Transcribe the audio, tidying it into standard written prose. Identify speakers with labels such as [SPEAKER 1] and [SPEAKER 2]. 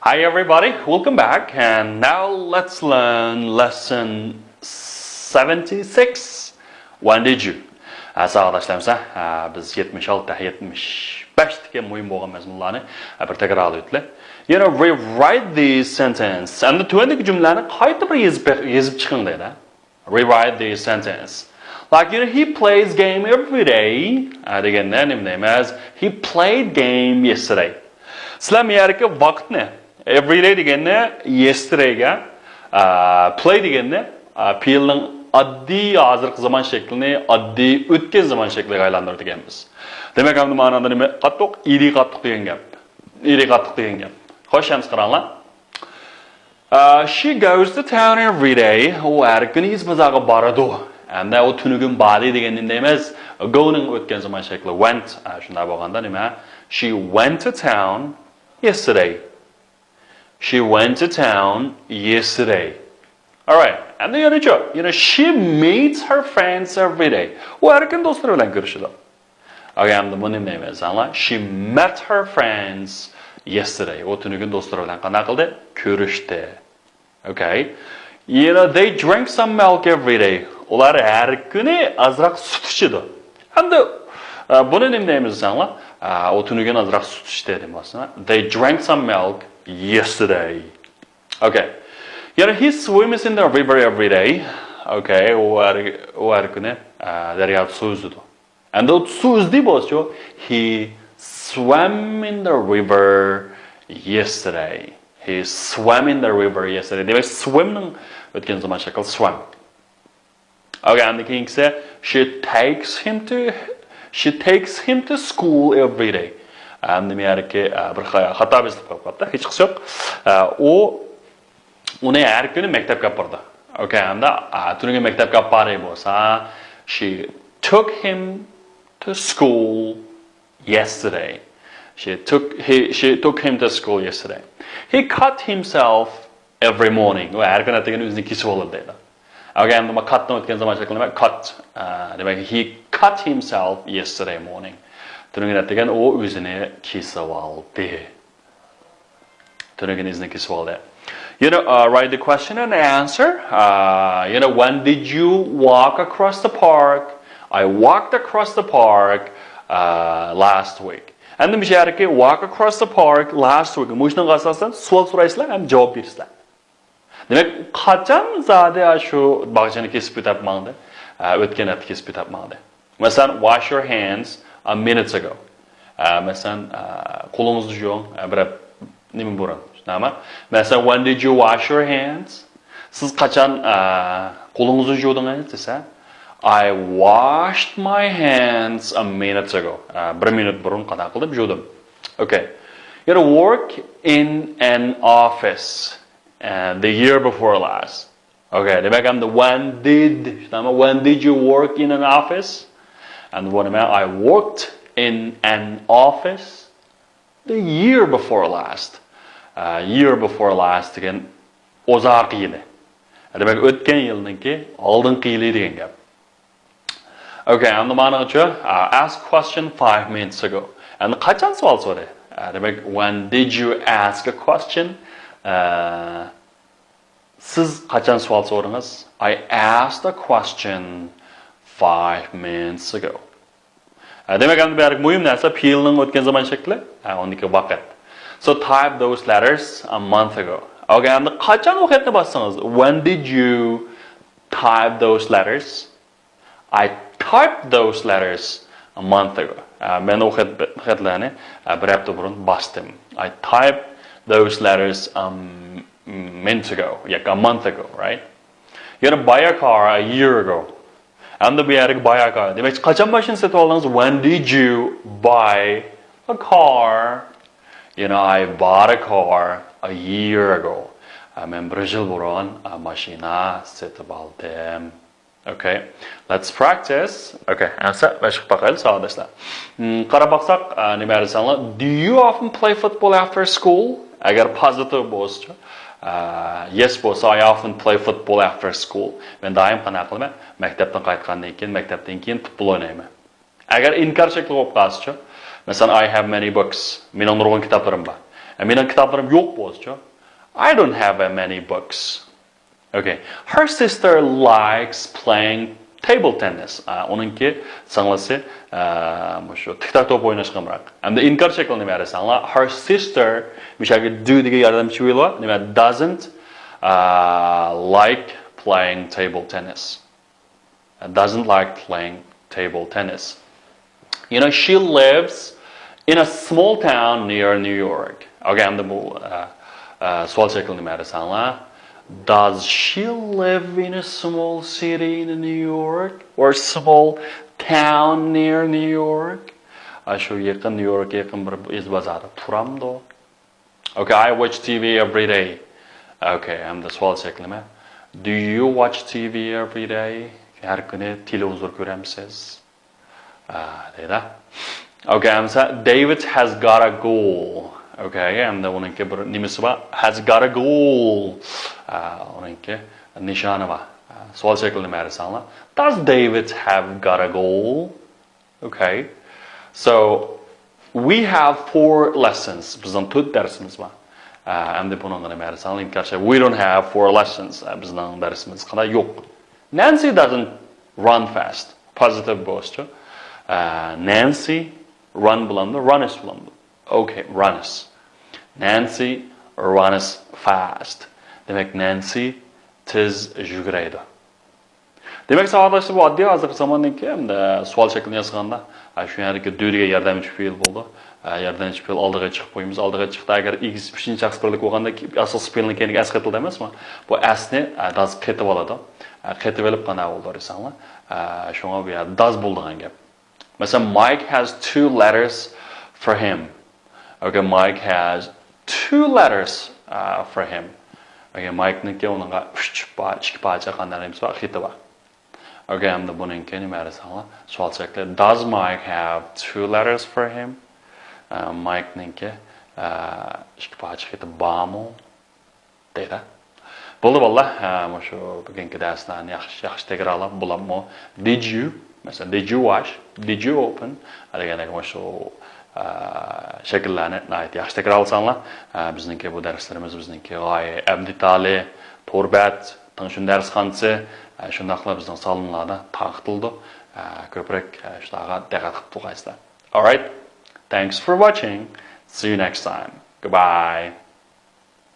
[SPEAKER 1] Hi everybody, welcome back, and now let's learn lesson 76. When did you? Arkadaşlarımıza biz 76-75'teki muhim bo'lgan mazmunlarni bir takrorlab o'tdik. You know, rewrite the sentence. And the tuandagi jumlani qayta bir yezib chiqing deydi. Rewrite the sentence. Like, you know, he plays game every day. Deganda nima deymiz? He played game yesterday. Sizlar bu yerga vaqtni every day deganda yesterdayga, play deganda fe'lning oddiy hozirgi zaman shaklini oddiy o'tgan zaman shakliga aylantirib deganmiz. Demak, bu ma'noda nima? Qattiq, iri qattiq degan gap. Iri qattiq degan gap. Xo'sh, ham qaranglar. She goes to town every day. U har kuni izmizga boradi. Endi o tunugun body deganda emas, go'ning o'tgan zaman shakli went. Shunday bo'lganda nima? She went to town yesterday. She went to town yesterday. All right. And the other job, you know, she meets her friends every day. U har kun do'stlar bilan ko'rishadi. Okay, endi buni nima deymiz? She met her friends yesterday. O tunugun do'stlar bilan qanday qildi? Ko'rishdi. Okay. You know, they drink some milk every day. Ular har kuni azroq sut ichadi. Endi buni nima deymiz? O tunugun azroq sut ichdi demoqchi. They drank some milk yesterday. Okay. You know, he swims in the river every day. Okay, u har kuni daryoda suzadi. And the suzdi bo'lsa, he swam in the river yesterday. He swam in the river yesterday. Demak, swimning o'tgan zaman shakl swam. Okay, and the king said she takes him to school every day. And the yerga bir xato bezib qo'yibdi. Hech qisi yo'q. Uni har kuni maktabga bordi. Okay, anda tungi maktabga borib bo'lsa, she took him to school yesterday. She took him to school yesterday. He cut himself every morning. U har kuni degan o'zini kesib oladi deydi. Okay, anda cutni o'tgan zaman shakli nima? Cut. Demak, he cut himself yesterday morning. Tungi degan u o'zini kesib oldi. Tungi o'zini kesib oldi. You know, write the question and answer. You know, when did you walk across the park? I walked across the park last week. And the mishariki walk across the park last week. Mushning asosan savol so'raysizlar, ham javob bersizlar. Demak, qachon zada shu bag'jani kesib o'tapmandi? O'tgan hafta kesib o'tapmandi. Masalan, wash your hands a minute ago. Masalan, qo'lingizni yuving, bir nima bo'ron. Mesela, when did you wash your hands? Siz qachon qo'lingizni yuvdingiz desa, I washed my hands a minute ago. Bir minut burun qanday qilib yuvdim. Okay. You know, work in an office the year before last. Okay, demak ham when did you work in an office? And what about I worked in an office the year before last. Year before last again, uzoq yili. Demak, o'tgan yilniki oldingi yili degan gap. Okay, and the ma'nochi ask question 5 minutes ago. And qachon savol so'radi? Demak, when did you ask a question? Siz qachon savol so'radingiz? I asked a question 5 minutes ago. Demak, endi bu yerga muhim narsa fe'lning o'tgan zaman shakli, undagi vaqt. So type those letters a month ago. Okay, and qachon o'qitni bossangiz? When did you type those letters? I typed those letters a month ago. Men o'qitlarni bir hafta burun bosdim. I typed those letters a month ago, right? You know, buy a car a year ago. And the buy a car. Demak, qachon mashinani sotib oldingiz? When did you buy a car? You know, I bought a car a year ago. Men bir yil burun mashina sotib oldim. Okay, let's practice. Okay, answer. Mashq qilib savodashlar. Qarab baqsaq, nima deysanglar? Do you often play football after school? Agar positive bo'lsa, yes bo'lsa, I often play football after school. Men doim qanday qilaman? Maktabdan qaytgandan keyin futbol o'ynayman. Agar inkor shakli bo'lib qolsa, masalan, I have many books. Mening nurg'un kitoblarim bor. Mening kitoblarim yo'q bo'lsa, I don't have many books. Okay. Her sister likes playing table tennis. Onunki sanglasi shu tiktok to'p o'ynashqamroq. Hamda inkor shaklini berasanglar. Her sister mishalga do degan yordamchi bo'ladi. Nima doesn't like playing table tennis. Doesn't like playing table tennis. You know, she lives in a small town near New York. Okay, hamda bu savol shaklini berasanglar. Does she live in a small city in New York or small town near New York? Shu yaqin New York yaqin bir izbazarda turamdi. Okay, I watch TV every day. Okay, I'm the savol shaklimi. Do you watch TV every day? Har kuni televizor ko'ramsiz? Deydi. Okay, amsa David has got a goal. Okay, hamda uningki bir nimasi bor, has got a goal. Uningki nishoni bor. Savol shaklini berasanglar. Does David have got a goal? Okay. So we have 4 lessons. Bizning 4 darsimiz bor. Hamda buningni berasanglar, inkarcha we don't have 4 lessons. Bizning darsimiz qanday yo'q. Nancy doesn't run fast. Positive bo'lsa. Nancy run bilamdi, runners bilamdi. Okay, runners. Nancy runs fast. Demek Nancy tez yuguraydi. Demek savatlaştı bu oddiy hozirgi zamondagi hamda savol shaklini yozganda shu yerdagi do'diga yordamchi fe'l bo'ldi. Yordamchi fe'l oldiga chiqib qo'yamiz. Oldiga chiqdi agar x 3-chi shaxs birlik bo'lganda asosiy fe'lni keyingi as qaytildi emasmi? Bu asni does qaytib oladi. Qaytib olib qana bo'ldi desanglar. Shunga bu yerda does bo'ldigan gap. Mesela Mike has 2 letters for him. Okay, Mike has 2 letters for him. Okay, Mike'niki onunga 2 parcha qanday deymiz va xiti bor. Okay, hamda buningki nima desanglar? Savol shakli. Does Mike have 2 letters for him? Mike'niki 2 parcha xiti bormi? Deydi. Bo'ldi bolalar, mana shu bugungi darslarni yaxshi takrorlab bo'lammi? Did you? Mesela did you wash? Did you open? Degan mana shu shakllarni yaxshi takrorlasanlar, bizningki bu darslarimiz bizningki g'oya abditali, to'rbat, tanishun darsxonasi shundaqlar bizning sonlarda taqitildi. Ko'proq shularga diqqat qilib turasizlar. All right. Thanks for watching. See you next time. Goodbye.